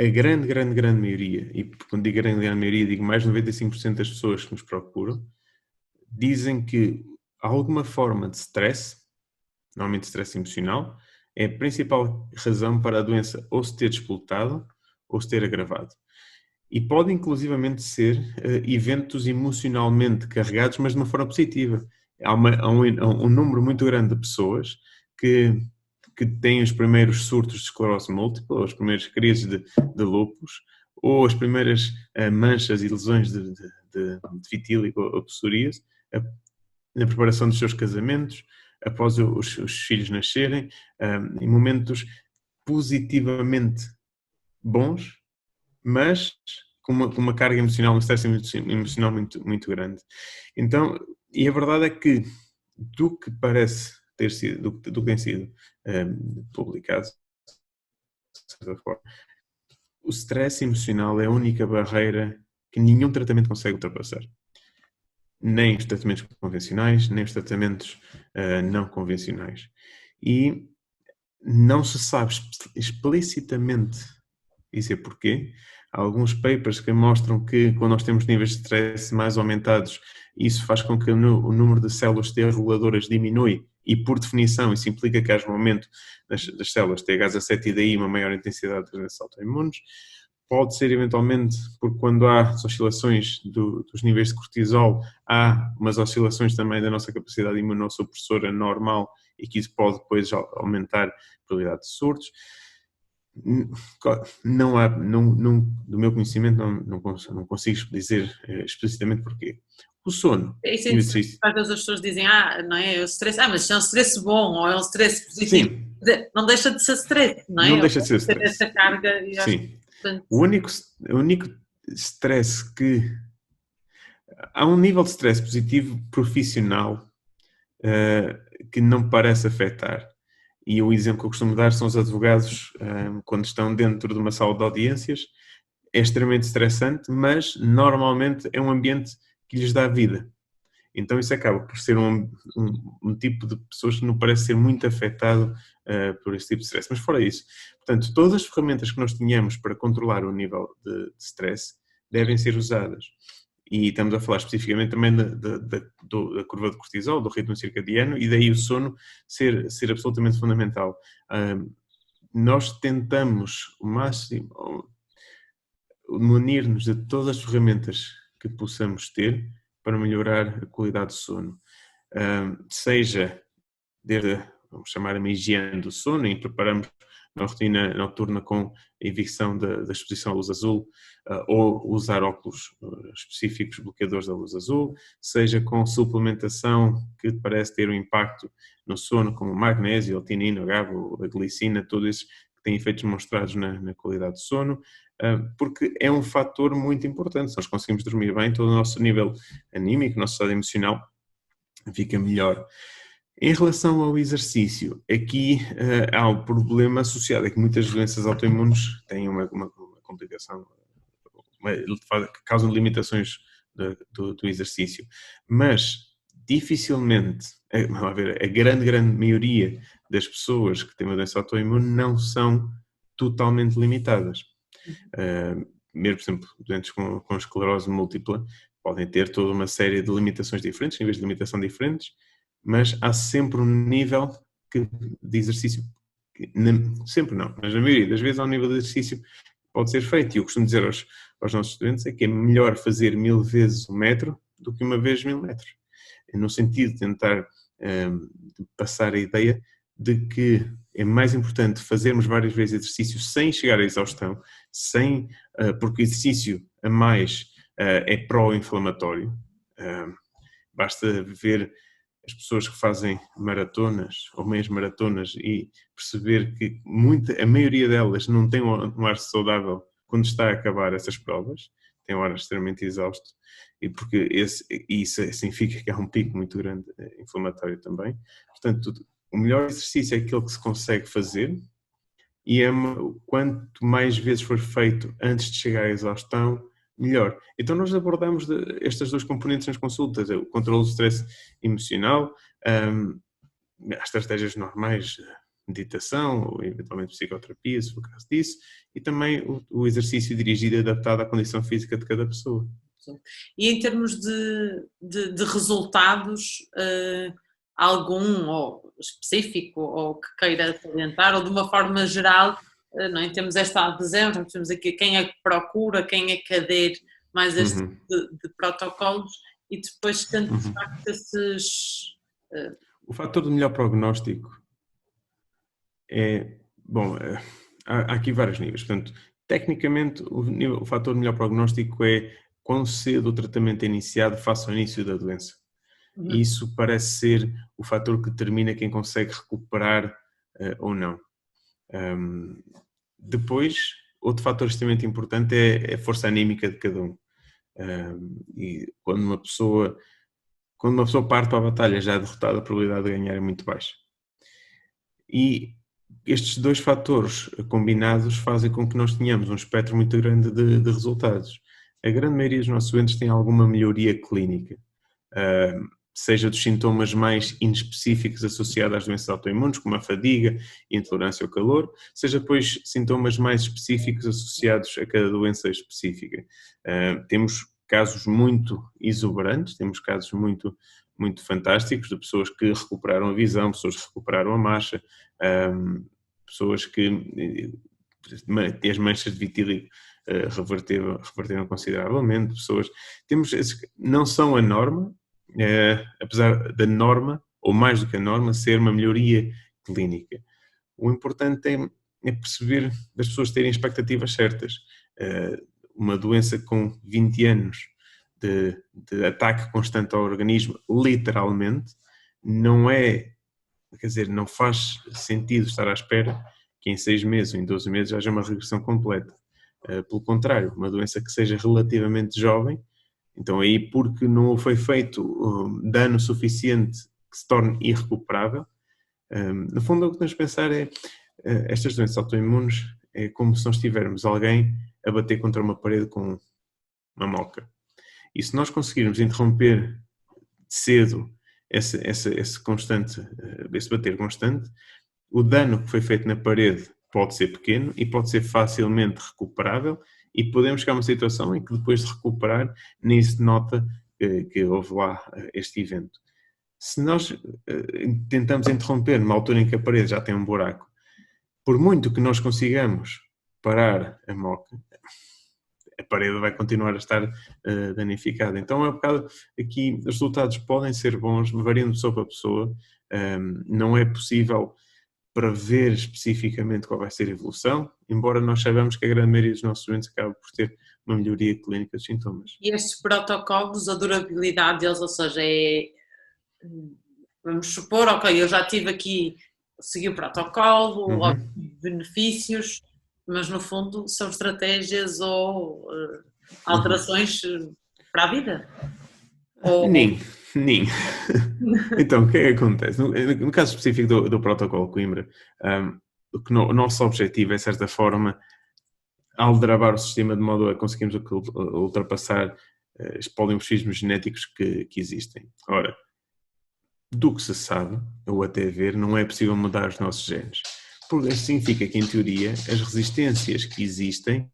a grande, grande, grande maioria, e quando digo grande, grande maioria, digo mais de 95% das pessoas que nos procuram, dizem que alguma forma de stress, normalmente stress emocional, é a principal razão para a doença ou se ter despoltado ou se ter agravado. E pode inclusivamente ser eventos emocionalmente carregados, mas de uma forma positiva. Há um número muito grande de pessoas que têm os primeiros surtos de esclerose múltipla, ou as primeiras crises de lúpus, ou as primeiras manchas e lesões de vitíligo ou psoríase, na preparação dos seus casamentos, após os filhos nascerem, em momentos positivamente bons, mas com uma carga emocional, um stress emocional muito, muito grande. Então, e a verdade é que do que parece ter sido, do que tem sido publicado, de certa forma, o stress emocional é a única barreira que nenhum tratamento consegue ultrapassar. Nem os tratamentos convencionais, nem os tratamentos não convencionais. E não se sabe explicitamente dizer porquê. Há alguns papers que mostram que quando nós temos níveis de stress mais aumentados, isso faz com que o número de células T reguladoras diminui e, por definição, isso implica que haja um aumento das células TH17 e daí uma maior intensidade de doenças autoimunes. Pode ser eventualmente porque quando há oscilações dos níveis de cortisol, há umas oscilações também da nossa capacidade imunossupressora normal e que isso pode depois aumentar a probabilidade de surtos. Não há, do meu conhecimento, não consigo dizer explicitamente porquê. O sono. Isso é interessante. Às vezes as pessoas dizem, não é? O stress, mas isso é um stress bom ou é um stress positivo. Sim. Não deixa de ser stress, não é? Não deixa de ser stress. Essa carga. E sim. O único stress que... Há um nível de stress positivo profissional que não parece afetar. E o exemplo que eu costumo dar são os advogados quando estão dentro de uma sala de audiências. É extremamente estressante, mas normalmente é um ambiente que lhes dá vida. Então isso acaba por ser um tipo de pessoas que não parece ser muito afetado por esse tipo de stress. Mas fora isso, portanto, todas as ferramentas que nós tínhamos para controlar o nível de stress devem ser usadas. E estamos a falar especificamente também da curva de cortisol, do ritmo circadiano, e daí o sono ser absolutamente fundamental. Nós tentamos o máximo munir-nos de todas as ferramentas que possamos ter para melhorar a qualidade do sono. Seja desde, vamos chamar, uma higiene do sono, e preparamos uma rotina noturna com a evicção da exposição à luz azul, ou usar óculos específicos bloqueadores da luz azul, seja com suplementação que parece ter um impacto no sono, como o magnésio, a tinina, o GABA, a glicina, todos esses que têm efeitos demonstrados na qualidade do sono, porque é um fator muito importante. Se nós conseguimos dormir bem, todo o nosso nível anímico, o nosso estado emocional fica melhor. Em relação ao exercício, aqui há um problema associado, é que muitas doenças autoimunes têm uma complicação, que causam limitações do exercício, mas dificilmente, a grande maioria das pessoas que têm uma doença autoimune não são totalmente limitadas. Mesmo, por exemplo, doentes com esclerose múltipla podem ter toda uma série de limitações diferentes, níveis de limitação diferentes, mas há sempre um nível de exercício, sempre não, mas na maioria das vezes há um nível de exercício que pode ser feito. E eu costumo dizer aos nossos estudantes é que é melhor fazer 1000 vezes 1 metro do que uma vez 1000 metros. No sentido de tentar passar a ideia de que é mais importante fazermos várias vezes exercício sem chegar à exaustão, porque o exercício a mais é pró-inflamatório. Basta ver as pessoas que fazem maratonas ou meias maratonas e perceber que a maioria delas não tem um ar saudável quando está a acabar essas provas, tem um ar extremamente exausto, e porque isso significa que há um pico muito grande inflamatório também. Portanto, o melhor exercício é aquele que se consegue fazer, e quanto mais vezes for feito antes de chegar à exaustão, melhor. Então nós abordamos estas duas componentes nas consultas, o controle do stress emocional, as estratégias normais meditação ou eventualmente psicoterapia, se for o caso disso, e também o exercício dirigido e adaptado à condição física de cada pessoa. E em termos de resultados, algum ou específico ou que queira salientar, ou de uma forma geral, não é? Temos esta adesão, já temos aqui quem é que procura, quem é que adere mais a este tipo de protocolos e depois tanto de facto esses... O fator de melhor prognóstico é, bom, há aqui vários níveis, portanto, tecnicamente o fator de melhor prognóstico é quão cedo o tratamento é iniciado face ao início da doença. E isso parece ser o fator que determina quem consegue recuperar ou não. Depois, outro fator extremamente importante é a força anímica de cada um. E quando uma pessoa parte para a batalha já derrotada, a probabilidade de ganhar é muito baixa. E estes dois fatores combinados fazem com que nós tenhamos um espectro muito grande de resultados. A grande maioria dos nossos doentes tem alguma melhoria clínica, seja dos sintomas mais inespecíficos associados às doenças autoimunes, como a fadiga e a intolerância ao calor, seja depois sintomas mais específicos associados a cada doença específica. Temos casos muito exuberantes, temos casos muito, muito fantásticos de pessoas que recuperaram a visão, pessoas que recuperaram a marcha, pessoas que as manchas de vitíligo reverteram consideravelmente, não são a norma, apesar da norma, ou mais do que a norma, ser uma melhoria clínica. O importante é perceber das pessoas terem expectativas certas. Uma doença com 20 anos de ataque constante ao organismo, literalmente, não faz sentido estar à espera que em 6 meses ou em 12 meses haja uma regressão completa. Pelo contrário, uma doença que seja relativamente jovem, então aí porque não foi feito dano suficiente que se torne irrecuperável, no fundo o que temos de pensar é estas doenças autoimunes é como se nós tivermos alguém a bater contra uma parede com uma moca. E se nós conseguirmos interromper cedo esse bater constante, o dano que foi feito na parede pode ser pequeno e pode ser facilmente recuperável e podemos chegar a uma situação em que depois de recuperar nem se nota que houve lá este evento. Se nós tentamos interromper numa altura em que a parede já tem um buraco, por muito que nós consigamos parar a moca, a parede vai continuar a estar danificada. Então é um bocado aqui, os resultados podem ser bons, variando de pessoa para pessoa, não é possível prever especificamente qual vai ser a evolução, embora nós saibamos que a grande maioria dos nossos doentes acaba por ter uma melhoria clínica dos sintomas. E estes protocolos, a durabilidade deles, ou seja, vamos supor, ok, eu já tive aqui, segui o protocolo, benefícios, mas no fundo são estratégias ou alterações para a vida? Nem. Então, o que é que acontece? No caso específico do protocolo Coimbra, o nosso objetivo é, de certa forma, aldrabar o sistema de modo a conseguirmos ultrapassar os polimorfismos genéticos que existem. Ora, do que se sabe, ou até ver, não é possível mudar os nossos genes. Porque isso significa que, em teoria, as resistências que existem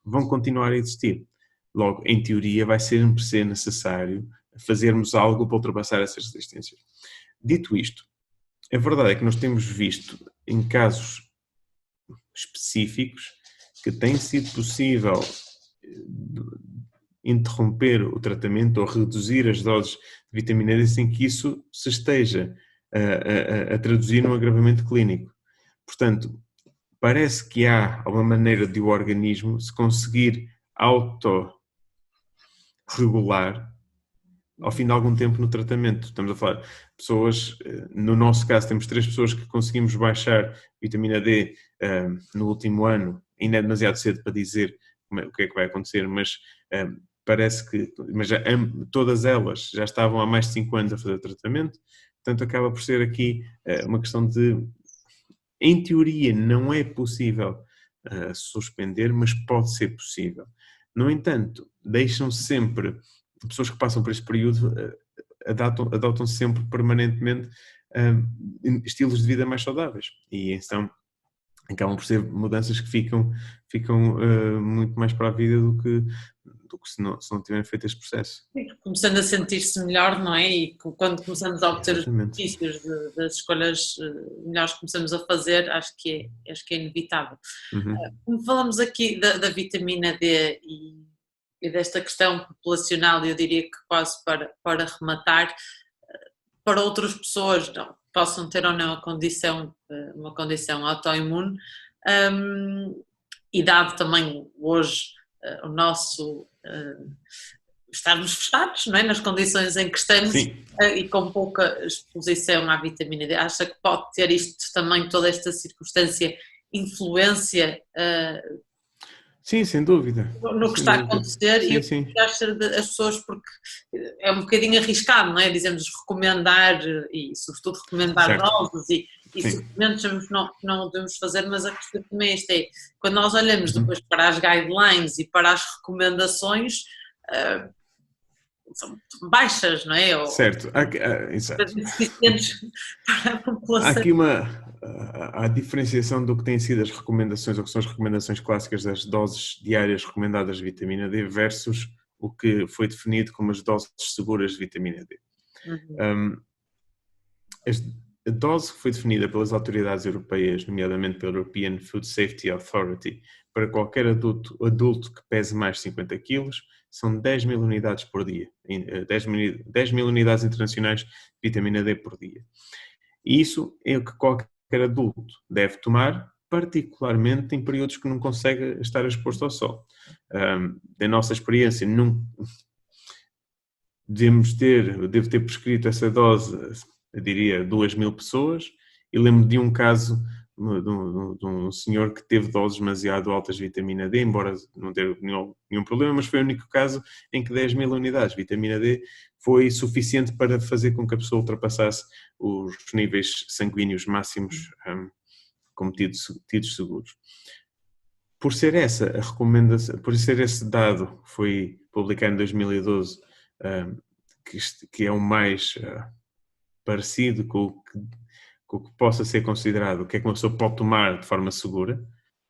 vão continuar a existir. Logo, em teoria, vai sempre ser necessário fazermos algo para ultrapassar essas resistências. Dito isto, a verdade é que nós temos visto em casos específicos que tem sido possível interromper o tratamento ou reduzir as doses de vitamina D sem que isso se esteja a traduzir num agravamento clínico. Portanto, parece que há uma maneira de o organismo se conseguir autorregular ao fim de algum tempo no tratamento. Estamos a falar de pessoas, no nosso caso temos 3 pessoas que conseguimos baixar vitamina D no último ano, ainda é demasiado cedo para dizer o que é que vai acontecer, mas parece que todas elas já estavam há mais de 5 anos a fazer tratamento, portanto acaba por ser aqui uma questão de, em teoria não é possível suspender, mas pode ser possível. No entanto, deixam sempre pessoas que passam por este período adotam sempre permanentemente estilos de vida mais saudáveis. E então acabam por ser mudanças que ficam muito mais para a vida do que se não tiverem feito este processo. Começando a sentir-se melhor, não é? E quando começamos a obter os Exatamente. benefícios das escolhas melhores que começamos a fazer, acho que é inevitável. Uhum. Como falamos aqui da vitamina D e desta questão populacional, eu diria que quase para rematar, para outras pessoas não, possam ter ou não uma condição autoimune, e dado também hoje o nosso estarmos fechados, não é? Nas condições em que estamos, Sim. E com pouca exposição à vitamina D, acha que pode ter isto também, toda esta circunstância, influência Sim, sem dúvida. no que Sem está a dúvida. acontecer? E Sim, o sim. que acha das pessoas, porque é um bocadinho arriscado, não é? Dizemos recomendar, e sobretudo recomendar Certo. doses e Sim. suplementos, sabemos que não devemos fazer, mas a questão também é esta, quando nós olhamos Uhum. depois para as guidelines e para as recomendações, são baixas, não é? Ou Certo. Exato. insuficientes para a Há população. aqui a diferenciação do que têm sido as recomendações, ou que são as recomendações clássicas das doses diárias recomendadas de vitamina D versus o que foi definido como as doses seguras de vitamina D. Uhum. A dose que foi definida pelas autoridades europeias, nomeadamente pela European Food Safety Authority, para qualquer adulto que pese mais de 50 kg, são 10 mil unidades por dia, 10 mil unidades internacionais de vitamina D por dia. E isso é o que qualquer adulto deve tomar, particularmente em períodos que não consegue estar exposto ao sol. Da nossa experiência, devo ter prescrito essa dose, eu diria, 2 mil pessoas, e lembro de um caso de um senhor que teve doses demasiado altas de vitamina D, embora não tenha nenhum problema, mas foi o único caso em que 10 mil unidades de vitamina D foi suficiente para fazer com que a pessoa ultrapassasse os níveis sanguíneos máximos como tidos seguros. Por ser essa a recomendação, por ser esse dado que foi publicado em 2012, que é o mais parecido com o que possa ser considerado, o que é que uma pessoa pode tomar de forma segura,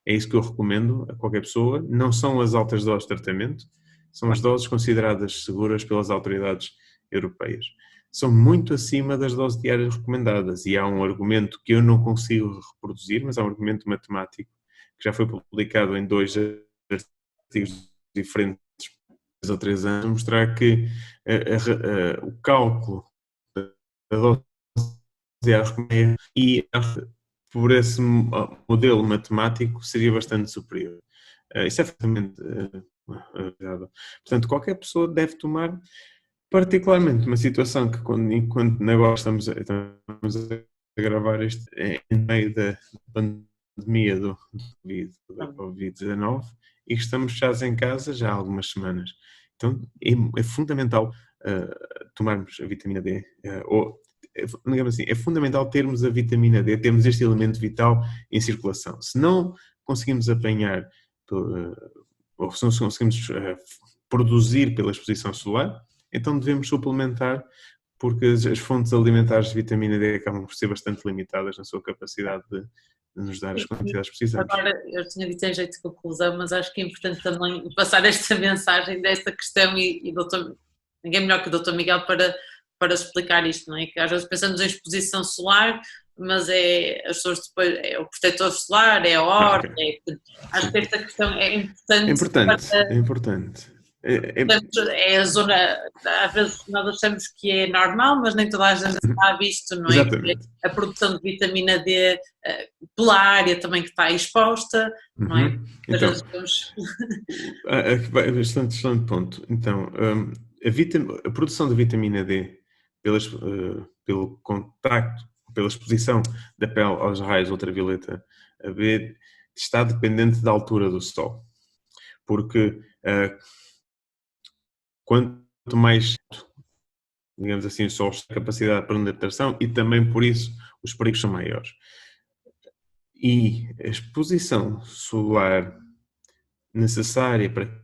é isso que eu recomendo a qualquer pessoa. Não são as altas doses de tratamento, são as doses consideradas seguras pelas autoridades europeias. São muito acima das doses diárias recomendadas, e há um argumento que eu não consigo reproduzir, mas há um argumento matemático que já foi publicado em 2 artigos diferentes, 2 ou 3 anos, a mostrar que o cálculo da dose diária e por esse modelo matemático seria bastante superior. Isso é facilmente verdade. Portanto, qualquer pessoa deve tomar, particularmente numa situação que enquanto agora estamos a gravar isto em meio da pandemia do Covid-19 e que estamos fechados em casa já há algumas semanas. Então é fundamental tomarmos a vitamina D, digamos assim, é fundamental termos a vitamina D, termos este elemento vital em circulação. Se não conseguimos apanhar, ou se não conseguimos produzir pela exposição solar, então devemos suplementar, porque as fontes alimentares de vitamina D acabam por ser bastante limitadas na sua capacidade de nos dar as quantidades que precisamos. Agora, eu tinha dito em jeito de conclusão, mas acho que é importante também passar esta mensagem desta questão e ninguém melhor que o Dr. Miguel para explicar isto, não é? Que às vezes pensamos em exposição solar, mas as pessoas depois, é o protetor solar, é a hora, Okay. Acho que esta questão é importante. É importante, é importante. É a zona, às vezes nós achamos que é normal, mas nem toda a gente está visto, não é? Exatamente. A produção de vitamina D pela área também que está exposta, não é? Então, excelente ponto. Então, a produção de vitamina D pelo contacto, pela exposição da pele aos raios ultravioleta B está dependente da altura do sol. Porque quanto mais, digamos assim, o sol tem capacidade de penetração e também por isso os perigos são maiores. E a exposição solar necessária para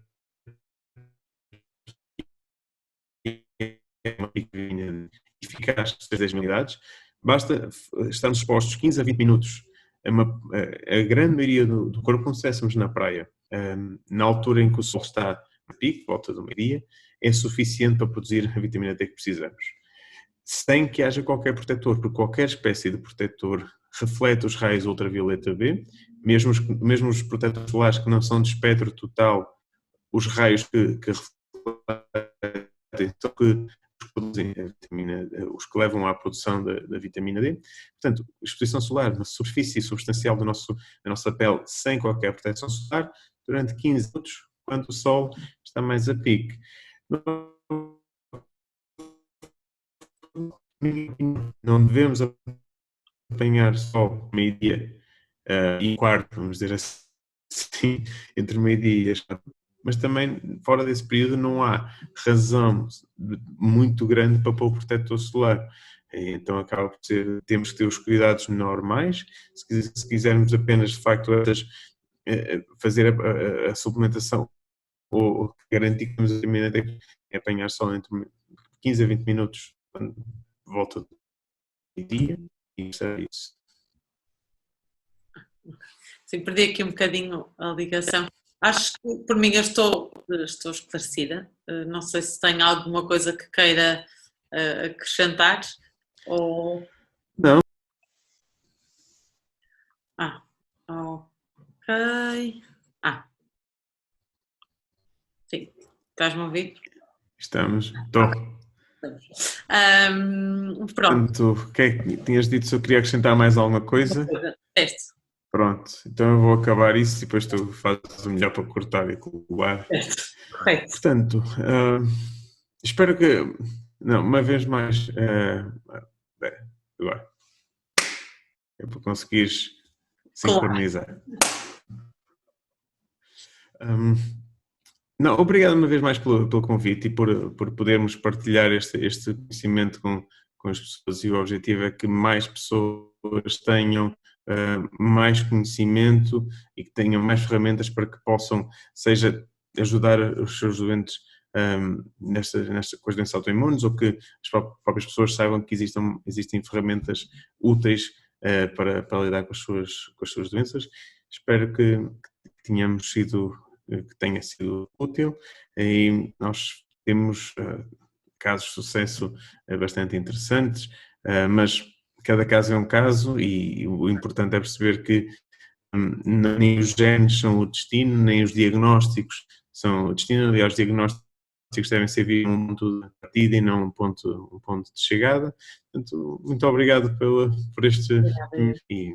uma vitamina eficaz de 10 mil unidades basta estarmos expostos 15 a 20 minutos a grande maioria do corpo, como se estivéssemos na praia, na altura em que o sol está a pico, volta do meio-dia, é suficiente para produzir a vitamina D que precisamos. Sem que haja qualquer protetor, porque qualquer espécie de protetor reflete os raios ultravioleta B, mesmo os protetores solares que não são de espectro total, os raios que refletem, são que produzem a vitamina, os que levam à produção da vitamina D. Portanto, exposição solar na superfície substancial da nossa pele sem qualquer proteção solar durante 15 minutos, quando o sol está mais a pique. Não devemos apanhar sol meio-dia e quarto, vamos dizer assim, entre meio-dia e as 4. Mas também, fora desse período, não há razão muito grande para pôr o protetor solar. Então acaba por ser, temos que ter os cuidados normais. Se quisermos apenas, de facto, fazer a suplementação ou garantir que temos a vitamina D, é apanhar sol entre 15 a 20 minutos quando volta do dia e isso é isso. Sim, perdi aqui um bocadinho a ligação. Acho que por mim eu estou esclarecida. Não sei se tem alguma coisa que queira acrescentar ou... Não. Ok. Sim, estás-me a ouvir? Estamos. Estou. Pronto. Portanto, o que é que tinhas dito? Se eu queria acrescentar mais alguma coisa? Teste. Pronto, então eu vou acabar isso e depois tu fazes o melhor para cortar e colocar. Correto. Portanto, espero que, não, uma vez mais, agora, é para conseguires sincronizar. Não, obrigado uma vez mais pelo convite e por podermos partilhar este conhecimento com as pessoas, e o objetivo é que mais pessoas tenham mais conhecimento e que tenham mais ferramentas para que possam, seja ajudar os seus doentes com as doenças autoimunes, ou que as próprias pessoas saibam que existem ferramentas úteis para lidar com as suas doenças. Espero que tenha sido útil, e nós temos casos de sucesso bastante interessantes, mas cada caso é um caso, e o importante é perceber que nem os genes são o destino, nem os diagnósticos são o destino. Aliás, os diagnósticos devem ser vistos um ponto de partida e não um ponto de chegada. Portanto, muito obrigado por este e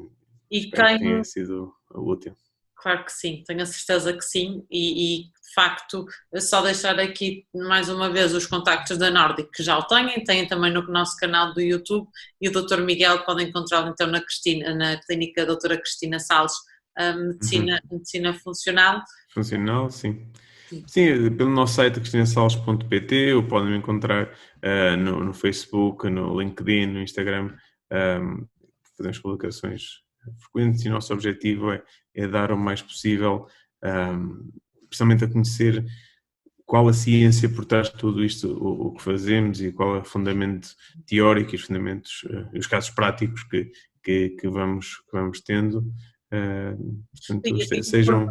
espero que tenha sido útil. Claro que sim, tenho a certeza que sim, e de facto, só deixar aqui mais uma vez os contactos da Nordic, que já o têm também no nosso canal do YouTube, e o Dr. Miguel podem encontrá-lo então na clínica Doutora Cristina Salles, medicina funcional. Funcional, sim. Sim, pelo nosso site cristinasales.pt, ou podem me encontrar no Facebook, no LinkedIn, no Instagram. Fazemos publicações frequentes e o nosso objetivo é dar o mais possível, precisamente a conhecer qual a ciência por trás de tudo isto, o que fazemos, e qual é o fundamento teórico e os fundamentos, os casos práticos que vamos tendo. Portanto,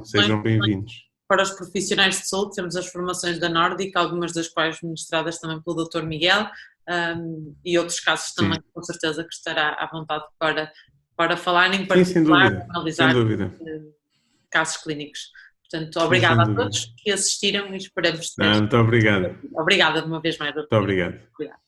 sejam bem-vindos. Para os profissionais de saúde, temos as formações da Nordic, algumas das quais ministradas também pelo Dr. Miguel, e outros casos também, sim, com certeza que estará à vontade para falar, em particular, analisar casos clínicos. Portanto, obrigada a todos que assistiram e esperamos ter. Muito obrigado. Obrigada de uma vez mais. Muito obrigado. Obrigada.